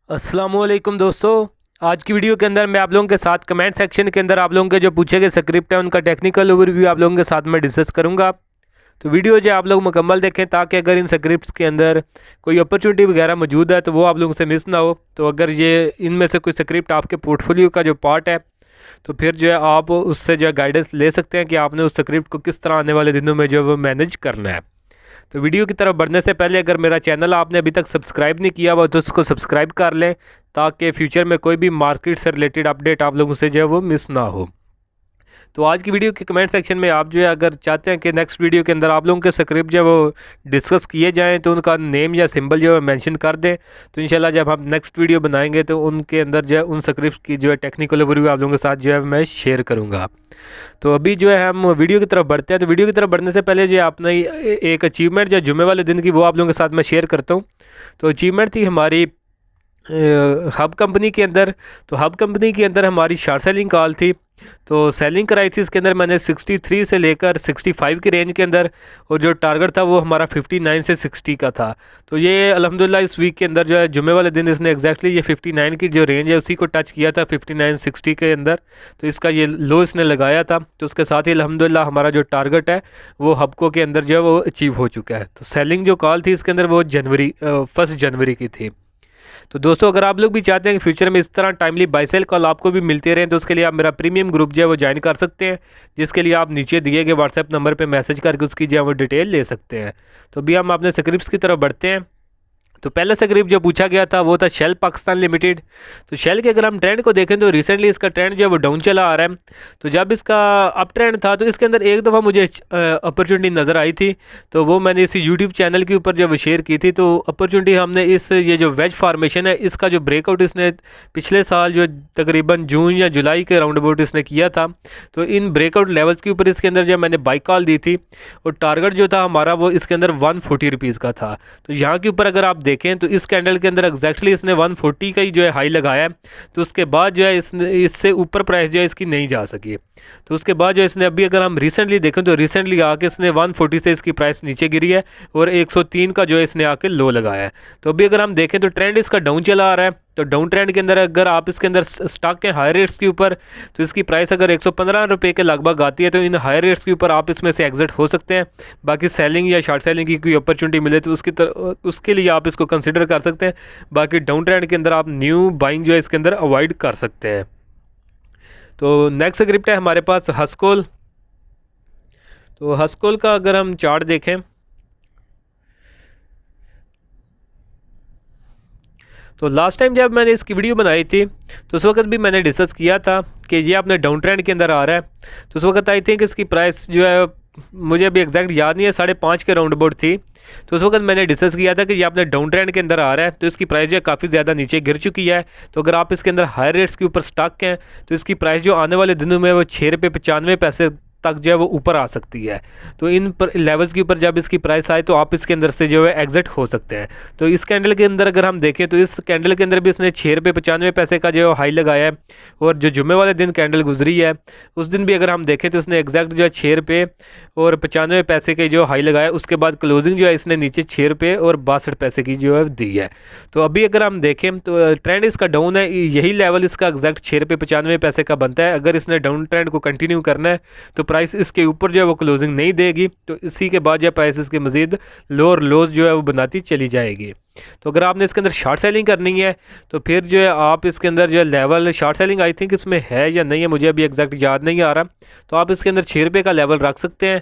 अस्सलामुअलैकुम दोस्तों। आज की वीडियो के अंदर मैं आप लोगों के साथ कमेंट सेक्शन के अंदर आप लोगों के जो पूछे गए स्क्रिप्ट है उनका टेक्निकल ओवरव्यू आप लोगों के साथ में डिस्कस करूंगा। तो वीडियो जो आप लोग मुकम्मल देखें ताकि अगर इन स्क्रिप्ट्स के अंदर कोई अपॉर्चुनिटी वगैरह मौजूद है तो वो आप लोगों से मिस ना हो। तो अगर ये इनमें से कोई स्क्रिप्ट आपके पोर्टफोलियो का जो पार्ट है तो फिर जो है आप उससे जो है गाइडेंस ले सकते हैं कि आपने उस स्क्रिप्ट को किस तरह आने वाले दिनों में जो है वो मैनेज करना है। तो वीडियो की तरफ बढ़ने से पहले अगर मेरा चैनल आपने अभी तक सब्सक्राइब नहीं किया हुआ तो उसको सब्सक्राइब कर लें ताकि फ्यूचर में कोई भी मार्केट से रिलेटेड अपडेट आप लोगों से जो है वो मिस ना हो। तो आज की वीडियो के कमेंट सेक्शन में आप जो है अगर चाहते हैं कि नेक्स्ट वीडियो के अंदर आप लोगों के स्क्रिप्ट जो है वो डिस्कस किए जाएँ तो उनका नेम या सिंबल जो है मेंशन कर दें। तो इंशाल्लाह जब हम नेक्स्ट वीडियो बनाएंगे तो उनके अंदर जो है उन स्क्रिप्ट की जो है टेक्निकल ओवरव्यू आप लोगों के साथ जो है मैं शेयर करूँगा। तो अभी जो है हम वीडियो की तरफ बढ़ते हैं। तो वीडियो की तरफ बढ़ने से पहले जो आपने एक अचीवमेंट जो जुम्मे वाले दिन की वो आप लोगों के साथ मैं शेयर करता हूँ। तो अचीवमेंट थी हमारी हब कंपनी के अंदर। तो हब कंपनी के अंदर हमारी शॉर्ट सेलिंग कॉल थी। तो सेलिंग कराई थी इसके अंदर मैंने 63 से लेकर 65 की रेंज के अंदर, और जो टारगेट था वो हमारा 59 से 60 का था। तो ये अल्हम्दुलिल्लाह इस वीक के अंदर जो है जुम्मे वाले दिन इसने एग्जैक्टली ये 59 की जो रेंज है उसी को टच किया था 59-60 के अंदर। तो इसका ये लो इसने लगाया था। तो उसके साथ ही अल्हम्दुलिल्लाह हमारा जो टारगेट है वो हबको के अंदर जो है वो अचीव हो चुका है। तो सेलिंग जो कॉल थी इसके अंदर वो 1 जनवरी की थी। तो दोस्तों अगर आप लोग भी चाहते हैं कि फ्यूचर में इस तरह टाइमली बाय सेल कॉल आपको भी मिलते रहें तो उसके लिए आप मेरा प्रीमियम ग्रुप जो है वो ज्वाइन कर सकते हैं, जिसके लिए आप नीचे दिए गए व्हाट्सएप नंबर पे मैसेज करके उसकी जो है वो डिटेल ले सकते हैं। तो अभी हम अपने स्क्रिप्ट्स की तरफ बढ़ते हैं। तो पहला स्क्रिप्ट जो पूछा गया था वो था शेल पाकिस्तान लिमिटेड। तो शेल के अगर हम ट्रेंड को देखें तो रिसेंटली इसका ट्रेंड जो है वो डाउन चला आ रहा है। तो जब इसका अप ट्रेंड था तो इसके अंदर एक दफ़ा मुझे अपॉर्चुनिटी नज़र आई थी, तो वो मैंने इसी यूट्यूब चैनल के ऊपर जब वो शेयर की थी। तो अपॉर्चुनिटी हमने इस ये जो वेज फार्मेशन है इसका जो ब्रेकआउट इसने पिछले साल जो तकरीबन जून या जुलाई के राउंड अबाउट इसने किया था। तो इन ब्रेकआउट लेवल्स के ऊपर इसके अंदर जो मैंने बाई कॉल दी थी, और टारगेट जो था हमारा वो इसके अंदर 140 रुपीज़ का था। तो यहाँ के ऊपर अगर आप देखें तो इस कैंडल के अंदर एग्जैक्टली इसने 140 का ही जो है हाई लगाया है। तो उसके बाद जो है इससे ऊपर प्राइस जो है इसकी नहीं जा सकी। तो उसके बाद जो इसने अभी अगर हम रिसेंटली देखें तो रिसेंटली आके इसने 140 से इसकी प्राइस नीचे गिरी है, और 103 का जो है इसने आके लो लगाया है। तो अभी अगर हम देखें तो ट्रेंड इसका डाउन चला आ रहा है। तो डाउन ट्रेंड के अंदर अगर आप इसके अंदर स्टॉक के हाई रेट्स के ऊपर, तो इसकी प्राइस अगर 115 रुपये के लगभग आती है तो इन हाई रेट्स के ऊपर आप इसमें से एग्जिट हो सकते हैं। बाकी सेलिंग या शॉर्ट सेलिंग की कोई अपॉर्चुनिटी मिले तो उसके लिए आप इसको कंसिडर कर सकते हैं। बाकी डाउन ट्रेंड के अंदर आप न्यू बाइंग जो है इसके अंदर अवॉइड कर सकते हैं। तो नेक्स्ट स्क्रिप्ट है हमारे पास हस्कोल। तो हस्कोल का अगर हम चार्ट देखें तो लास्ट टाइम जब मैंने इसकी वीडियो बनाई थी तो उस वक्त भी मैंने डिस्कस किया था कि ये अपने डाउन ट्रेंड के अंदर आ रहा है। तो उस वक्त आई थिंक इसकी प्राइस जो है मुझे अभी एग्जैक्ट याद नहीं है, 5.5 के राउंड अबाउट थी। तो उस वक्त मैंने डिस्कस किया था कि ये अपने डाउन ट्रेंड के अंदर आ रहा है। तो इसकी प्राइस जो है काफ़ी ज़्यादा नीचे गिर चुकी है। तो अगर आप इसके अंदर हाई रेट्स के ऊपर स्टॉक हैं तो इसकी प्राइस जो आने वाले दिनों में वो 6 रुपये 95 पैसे तक जो है वो ऊपर आ सकती है। तो इन पर लेवल्स के ऊपर जब इसकी प्राइस आए तो आप इसके अंदर से जो है एग्जिट हो सकते हैं। तो इस कैंडल के अंदर अगर हम देखें तो इस कैंडल के अंदर भी इसने 6 रुपये 95 पैसे का जो है हाई लगाया है, और जो जुम्मे वाले दिन कैंडल गुजरी है उस दिन भी अगर हम देखें तो इसने एग्जैक्ट जो है 6 रुपये 95 पैसे के जो हाई लगाया, उसके बाद क्लोजिंग जो है इसने नीचे 6 रुपये 62 पैसे की जो है दी है। तो अभी अगर हम देखें तो ट्रेंड इसका डाउन है, यही लेवल इसका एग्जैक्ट 6 रुपये 95 पैसे का बनता है। अगर इसने डाउन ट्रेंड को कंटिन्यू करना है तो प्राइस इसके ऊपर जो है वो क्लोजिंग नहीं देगी। तो इसी के बाद जो है प्राइस इसके मज़ीद लोअर लोज जो है वो बनाती चली जाएगी। तो अगर आपने इसके अंदर शॉर्ट सेलिंग करनी है तो फिर जो है आप इसके अंदर जो है level short selling I think इसमें है या नहीं है मुझे अभी एग्जैक्ट याद नहीं आ रहा। तो आप इसके अंदर 6 रुपये का लेवल रख सकते हैं।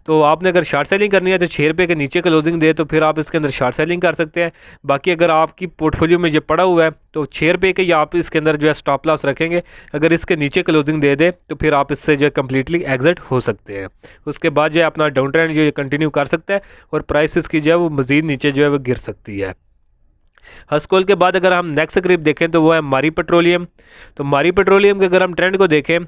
तो आपने अगर शॉर्ट सेलिंग करनी है तो 6 रुपये के नीचे क्लोजिंग दे तो फिर आप इसके अंदर शॉर्ट सेलिंग कर सकते हैं। बाकी अगर आपकी पोर्टफोलियो में ये पड़ा हुआ है तो 6 रुपये के आप इसके अंदर जो है स्टॉप लॉस रखेंगे। अगर इसके नीचे क्लोजिंग दे दे तो फिर आप इससे जो है कम्प्लीटली एग्जिट हो सकते हैं। उसके बाद जो है अपना डाउन ट्रेंड जो है कंटिन्यू कर सकता है, और प्राइस इसकी जो है वो मज़ीद नीचे जो है वो गिर सकती है। हस्कोल के बाद अगर हम नेक्स्ट स्क्रिप्ट देखें तो वो है मारी पेट्रोलियम। तो मारी पेट्रोलियम के अगर हम ट्रेंड को देखें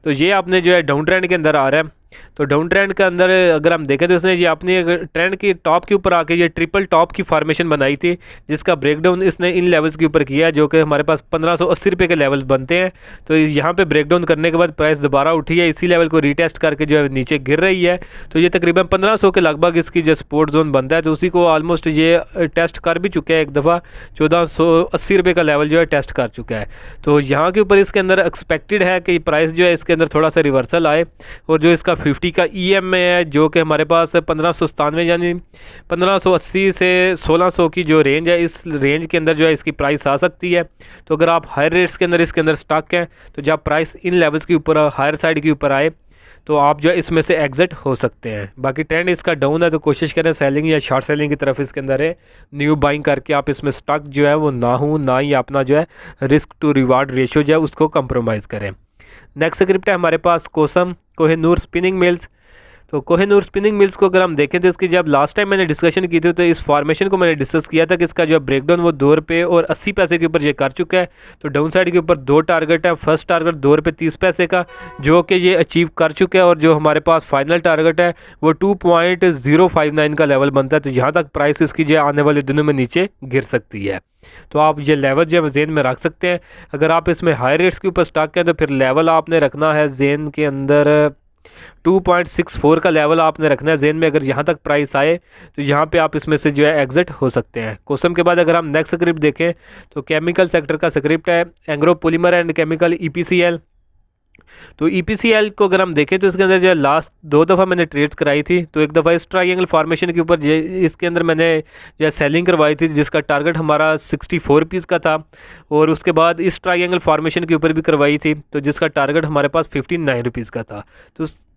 तो ये आपने जो है डाउन ट्रेंड के अंदर आ रहा है। तो डाउन ट्रेंड के अंदर अगर हम देखें तो इसने ये अपनी ट्रेंड की टॉप के ऊपर आके ये ट्रिपल टॉप की फॉर्मेशन बनाई थी, जिसका ब्रेकडाउन इसने इन लेवल्स के ऊपर किया है, जो कि हमारे पास 1580 रुपये के लेवल्स बनते हैं। तो यहाँ पे ब्रेकडाउन करने के बाद प्राइस दोबारा उठी है, इसी लेवल को रीटेस्ट करके जो है नीचे गिर रही है। तो ये तकरीबन 1500 के लगभग इसकी जो सपोर्ट जोन बनता है, तो उसी को ऑलमोस्ट ये टेस्ट कर भी चुके हैं एक दफ़ा। 1480 रुपये का लेवल जो है टेस्ट कर चुका है। तो यहाँ के ऊपर इसके अंदर एक्सपेक्टेड है कि प्राइस जो है इसके अंदर थोड़ा सा रिवर्सल आए, और जो इसका 50 का EMA है जो कि हमारे पास 1597 यानी 1580 से 1600 की जो रेंज है, इस रेंज के अंदर जो है इसकी प्राइस आ सकती है। तो अगर आप हायर रेट्स के अंदर इसके अंदर स्टक हैं, तो जब प्राइस इन लेवल्स के ऊपर हायर साइड के ऊपर आए तो आप जो है इसमें से एग्जिट हो सकते हैं। बाकी ट्रेंड इसका डाउन है, तो कोशिश करें सेलिंग या शॉर्ट सेलिंग की तरफ इसके अंदर है, न्यू बाइंग करके आप इसमें स्टक जो है वो ना हो, ना ही अपना जो है रिस्क टू रिवार्ड रेशियो जो है उसको कंप्रोमाइज़ करें। नेक्स्ट स्क्रिप्ट है हमारे पास कोहिनूर स्पिनिंग मिल्स। तो कोहिनूर स्पिनिंग मिल्स को अगर हम देखें तो इसकी जब लास्ट टाइम मैंने डिस्कशन की थी, तो इस फॉर्मेशन को मैंने डिस्कस किया था कि इसका जो ब्रेकडाउन वो 2 रुपये और 80 पैसे के ऊपर ये कर चुका है। तो डाउन साइड के ऊपर 2 टारगेट है। फर्स्ट टारगेट 2 रुपये 30 पैसे का, जो कि ये अचीव कर चुका है, और जो हमारे पास फाइनल टारगेट है वो 2.059 का लेवल बनता है। तो यहाँ तक प्राइस इसकी जो आने वाले दिनों में नीचे गिर सकती है। तो आप ये लेवल जो है जेन में रख सकते हैं। अगर आप इसमें हाई रेट्स के ऊपर स्टॉक हैं तो फिर लेवल आपने रखना है जेन के अंदर 2.64 का लेवल आपने रखना है जेन में। अगर यहाँ तक प्राइस आए तो यहाँ पे आप इसमें से जो है एग्जिट हो सकते हैं। कोसम के बाद अगर हम नेक्स्ट स्क्रिप्ट देखें तो केमिकल सेक्टर का स्क्रिप्ट है Engro polymer and chemical EPCL। तो EPCL को अगर हम देखें तो इसके अंदर जो है लास्ट 2 दफ़ा मैंने ट्रेड्स कराई थी। तो एक दफ़ा इस ट्रायंगल फॉर्मेशन के ऊपर इसके अंदर मैंने जो है सेलिंग करवाई थी, जिसका टारगेट हमारा 64 रुपीज़ का था, और उसके बाद इस ट्रायंगल फॉर्मेशन के ऊपर भी करवाई थी, तो जिसका टारगेट हमारे पास 59 रुपीज़ का था।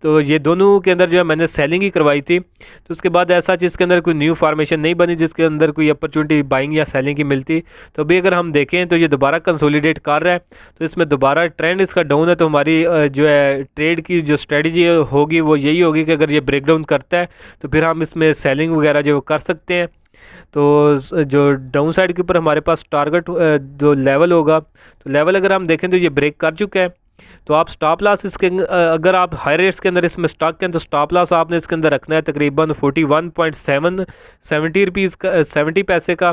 तो ये दोनों के अंदर जो है मैंने सेलिंग ही करवाई थी। तो उसके बाद ऐसा चीज़ के अंदर कोई न्यू फार्मेशन नहीं बनी जिसके अंदर कोई अपॉर्चुनिटी बाइंग या सेलिंग की मिलती। तो अभी अगर हम देखें तो ये दोबारा कंसोलिडेट कर रहा है, तो इसमें दोबारा ट्रेंड इसका डाउन है। तो हमारी जो है ट्रेड की जो स्ट्रेटजी होगी वो यही होगी कि अगर ये ब्रेकडाउन करता है तो फिर हम इसमें सेलिंग वगैरह जो कर सकते हैं। तो जो डाउन साइड के ऊपर हमारे पास टारगेट जो लेवल होगा, तो लेवल अगर हम देखें तो ये ब्रेक कर चुका है। तो आप स्टॉप लॉस इसके अगर आप हाई रेट्स के अंदर इसमें स्टॉक हैं तो स्टॉप लॉस आपने इसके अंदर रखना है तकरीबन 41.70 रुपीज़ का 70 पैसे का।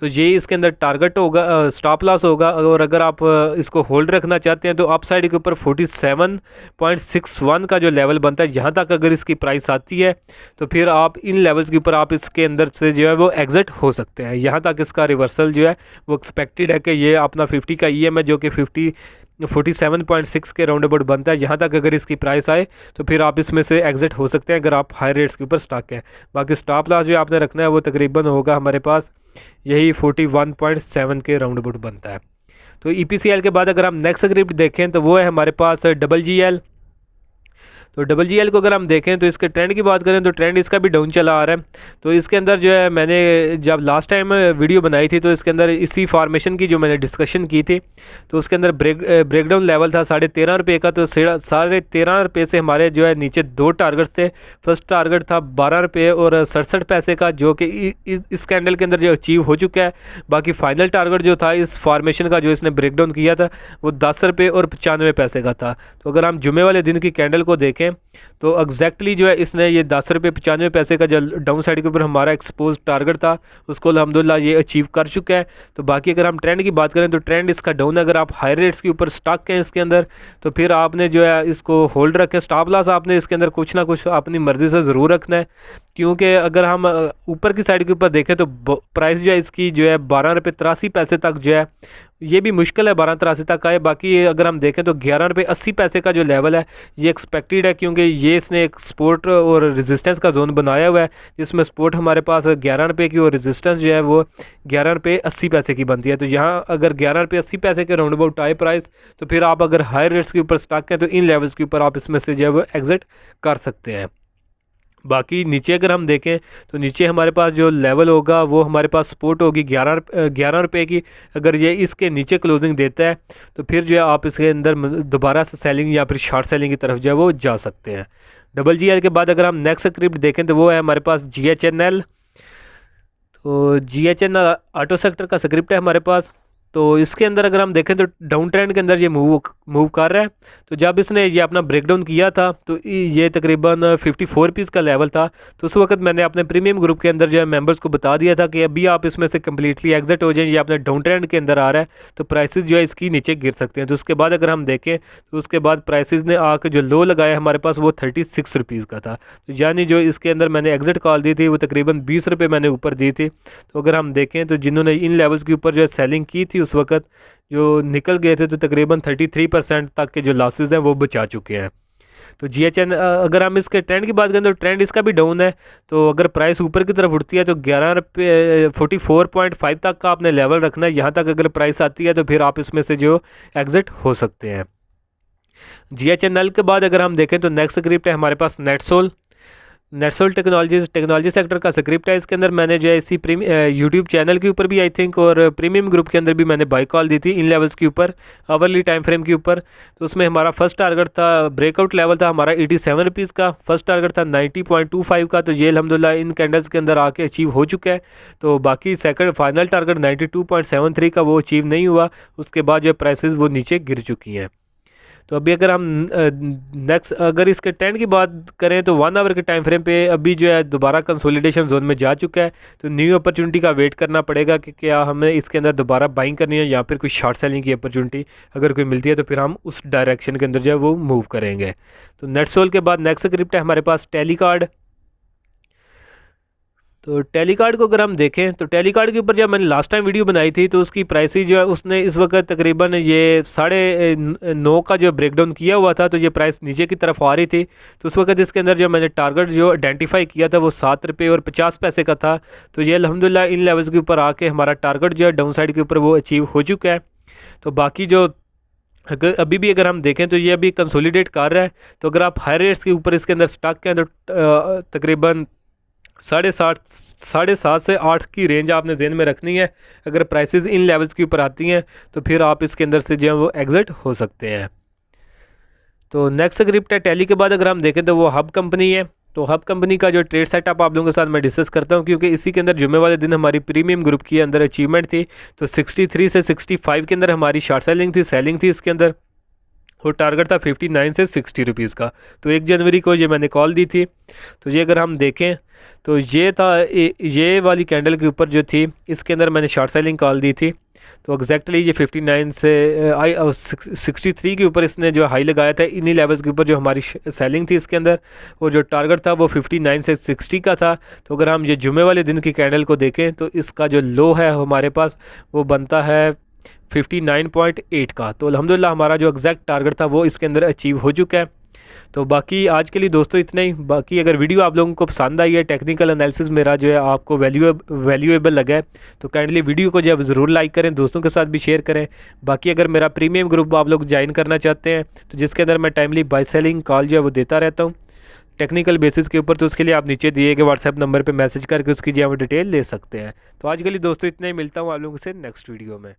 तो ये इसके अंदर टारगेट होगा, स्टॉप लॉस होगा। और अगर आप इसको होल्ड रखना चाहते हैं तो अप साइड के ऊपर 47.61 का जो लेवल बनता है, यहाँ तक अगर इसकी प्राइस आती है तो फिर आप इन लेवल्स के ऊपर आप इसके अंदर से जो है वो एग्जिट हो सकते हैं। यहाँ तक इसका रिवर्सल जो है वो एक्सपेक्टेड है कि ये अपना 50 का EM है जो कि 47.6 के राउंड अबाउट बनता है। यहाँ तक अगर इसकी प्राइस आए तो फिर आप इसमें से एग्जिट हो सकते हैं अगर आप हाई रेट्स के ऊपर स्टॉक है। बाकी स्टॉप लॉस जो आपने रखना है वो तकरीबन होगा हमारे पास यही 41.7 के राउंड अबाउट बनता है। तो EPCL के बाद अगर हम नेक्स्ट स्क्रिप्ट देखें तो वो है हमारे पास GGL। तो GGL को अगर हम देखें तो इसके ट्रेंड की बात करें तो ट्रेंड इसका भी डाउन चला आ रहा है। तो इसके अंदर जो है मैंने जब लास्ट टाइम वीडियो बनाई थी तो इसके अंदर इसी फार्मेशन की जो मैंने डिस्कशन की थी, तो उसके अंदर ब्रेकडाउन लेवल था 13.5 रुपये का। तो 13.5 रुपये से हमारे जो है नीचे 2 टारगेट्स थे। फर्स्ट टारगेट था 12 रुपये और 67 पैसे का, जो कि इस कैंडल के अंदर जो अचीव हो चुका है। बाकी फाइनल टारगेट जो था इस फार्मेशन का जो इसने ब्रेकडाउन किया था वो 10 रुपये और 95 पैसे का था। तो अगर हम जुमे वाले दिन की कैंडल को देखें तो एग्जैक्टली जो है इसने ये 10 रुपये 95 पैसे का जो डाउन साइड के ऊपर हमारा एक्सपोज टारगेट था उसको अल्हम्दुलिल्लाह ये अचीव कर चुका है। तो बाकी अगर हम ट्रेंड की बात करें तो ट्रेंड इसका डाउन है। अगर आप हाई रेट्स के ऊपर स्टॉक हैं इसके अंदर तो फिर आपने जो है इसको होल्ड रखें। स्टॉप लॉस आपने इसके अंदर कुछ ना कुछ अपनी मर्ज़ी से ज़रूर रखना है, क्योंकि अगर हम ऊपर की साइड के ऊपर देखें तो प्राइस जो है इसकी जो है 12 रुपये 83 पैसे तक जो है ये भी मुश्किल है 12.83 तक आए। बाकी अगर हम देखें तो 11 रुपये 80 पैसे का जो लेवल है ये एक्सपेक्टेड है, क्योंकि ये इसने एक सपोर्ट और रेजिस्टेंस का जोन बनाया हुआ है, जिसमें सपोर्ट हमारे पास 11 रुपये की और रेजिस्टेंस जो है वो 11 रुपये 80 पैसे की बनती है। तो यहाँ अगर 11 रुपये 80 पैसे के राउंड अबाउट आए प्राइस तो फिर आप अगर हाई रेट्स के ऊपर स्टॉक हैं तो इन लेवल्स के ऊपर आप इसमें से जो है वो एग्जिट कर सकते हैं। बाकी नीचे अगर हम देखें तो नीचे हमारे पास जो लेवल होगा वो हमारे पास सपोर्ट होगी 11 रुपये की। अगर ये इसके नीचे क्लोजिंग देता है तो फिर जो है आप इसके अंदर दोबारा से सेलिंग या फिर शॉर्ट सेलिंग की तरफ जो है वो जा सकते हैं। GGL के बाद अगर हम नेक्स्ट स्क्रिप्ट देखें तो वो है हमारे पास GHNL। तो GHNL ऑटो सेक्टर का स्क्रिप्ट है हमारे पास। तो इसके अंदर अगर हम देखें तो डाउन ट्रेंड के अंदर ये मूव कर रहा है। तो जब इसने ये अपना ब्रेकडाउन किया था तो ये तकरीबन 54 रुपीज़ का लेवल था। तो उस वक्त मैंने अपने प्रीमियम ग्रुप के अंदर जो है मेंबर्स को बता दिया था कि अभी आप इसमें से कम्प्लीटली एग्जिट हो जाएं, ये अपने डाउन ट्रेंड के अंदर आ रहा है तो प्राइसेस जो है इसकी नीचे गिर सकते हैं। तो उसके बाद अगर हम देखें तो उसके बाद प्राइसेस ने आके जो लो लगाया हमारे पास वो 36 रुपीज़ का था। तो यानी जो इसके अंदर मैंने एग्जिट कॉल दी थी वो तकरीबन 20 रुपये मैंने ऊपर दी थी। तो अगर हम देखें तो जिन्होंने इन लेवल्स के ऊपर जो है सेलिंग की थी उस वक्त जो निकल गए थे तो तकरीबन 33% तक के जो लॉसेस हैं वो बचा चुके हैं। तो GHN अगर हम इसके ट्रेंड की बात करें तो ट्रेंड इसका भी डाउन है। तो अगर प्राइस ऊपर की तरफ उठती है तो 11 रुपये 44.5 तक का आपने लेवल रखना है। यहाँ तक अगर प्राइस आती है तो फिर आप इसमें से जो एग्जिट हो सकते हैं। GHNL के बाद अगर हम देखें तो नेक्स्ट स्क्रिप्ट है हमारे पास नेटसोल टेक्नोलॉजी सेक्टर का स्क्रिप्ट है। इसके अंदर मैंने जो है इसी यूट्यूब चैनल के ऊपर भी आई थिंक और प्रीमियम ग्रुप के अंदर भी मैंने बाई कॉल दी थी इन लेवल्स के ऊपर, आवरली टाइम फ्रेम के ऊपर। तो उसमें हमारा फर्स्ट टारगेट था, ब्रेकआउट लेवल था हमारा 87 रुपीज़ का, फर्स्ट टारगेट था 90.25 का। तो ये अल्हम्दुलिल्लाह इन कैंडल्स के अंदर आके अचीव हो चुका है। तो बाकी सेकंड फाइनल टारगेट 92.73 का वो अचीव नहीं हुआ। उसके बाद जो प्राइसेस वो नीचे गिर चुकी हैं। तो अभी अगर हम नेक्स्ट अगर इसके ट्रेंड की बात करें तो 1 आवर के टाइम फ्रेम पे अभी जो है दोबारा कंसोलिडेशन जोन में जा चुका है। तो न्यू अपॉर्चुनिटी का वेट करना पड़ेगा कि क्या हमें इसके अंदर दोबारा बाइंग करनी है या फिर कोई शॉर्ट सेलिंग की अपॉर्चुनिटी अगर कोई मिलती है तो फिर हम उस डायरेक्शन के अंदर जो है वो मूव करेंगे। तो नेटसोल के बाद नेक्स्ट स्क्रिप्ट है हमारे पास टेलीकार्ड। तो टेलीकार्ड को अगर हम देखें तो टेलीकार्ड के ऊपर जब मैंने लास्ट टाइम वीडियो बनाई थी तो उसकी प्राइस जो है उसने इस वक्त तकरीबन ये 9.5 का जो ब्रेकडाउन किया हुआ था। तो ये प्राइस नीचे की तरफ आ रही थी। तो उस वक्त इसके अंदर जो मैंने टारगेट जो आइडेंटिफाई किया था वो 7 रुपये और 50 पैसे का था। तो ये अल्हम्दुलिल्लाह इन लेवल्स के ऊपर आके हमारा टारगेट जो है डाउन साइड के ऊपर वो अचीव हो चुका है। तो बाकी जो अगर अभी भी अगर हम देखें तो ये अभी कंसोलिडेट कर रहा है। तो अगर आप हाई रेट्स के ऊपर इसके अंदर स्टक हैं तो तकरीबन 7.5 से 8 की रेंज आपने जेन में रखनी है। अगर प्राइसेस इन लेवल्स के ऊपर आती हैं तो फिर आप इसके अंदर से जो है वो एग्जिट हो सकते हैं। तो नेक्स्ट स्क्रिप्ट है टैली के बाद अगर हम देखें तो वो हब कंपनी है। तो हब कंपनी का जो ट्रेड सेटअप आप लोगों के साथ मैं डिस्कस करता हूं क्योंकि इसी के अंदर जुमे वाले दिन हमारी प्रीमियम ग्रुप के अंदर अचीवमेंट थी। तो 63 से 65 के अंदर हमारी शॉर्ट सेलिंग थी इसके अंदर और टारगेट था 59 से 60 रुपीज़ का। तो 1 जनवरी को ये मैंने कॉल दी थी। तो ये अगर हम देखें तो ये था ये वाली कैंडल के ऊपर जो थी इसके अंदर मैंने शॉर्ट सेलिंग कॉल दी थी। तो एग्जैक्टली ये 59 से 63 के ऊपर इसने जो हाई लगाया था इन्हीं लेवल्स के ऊपर जो हमारी सेलिंग थी इसके अंदर और जो टारगेट था वो 59 से 60 का था। तो अगर हम ये जुमे वाले दिन की कैंडल को देखें तो इसका जो लो है हमारे पास वो बनता है 59.8 का। तो अल्हम्दुलिल्लाह हमारा जो एग्जैक्ट टारगेट था वो इसके अंदर अचीव हो चुका है। तो बाकी आज के लिए दोस्तों इतना ही। बाकी अगर वीडियो आप लोगों को पसंद आई है, टेक्निकल एनालिसिस मेरा जो है आपको वैल्यूएबल लगा है तो काइंडली वीडियो को जो है ज़रूर लाइक करें, दोस्तों के साथ भी शेयर करें। बाकी अगर मेरा प्रीमियम ग्रुप आप लोग ज्वाइन करना चाहते हैं तो जिसके अंदर मैं टाइमली बाय सेलिंग कॉल जो है वो देता रहता हूँ टेक्निकल बेसिस के ऊपर, तो उसके लिए आप नीचे दिए गए व्हाट्सएप नंबर पर मैसेज करके उसकी जो है डिटेल ले सकते हैं। तो आज के लिए दोस्तों इतना ही, मिलता हूँ आप लोगों से नेक्स्ट वीडियो में।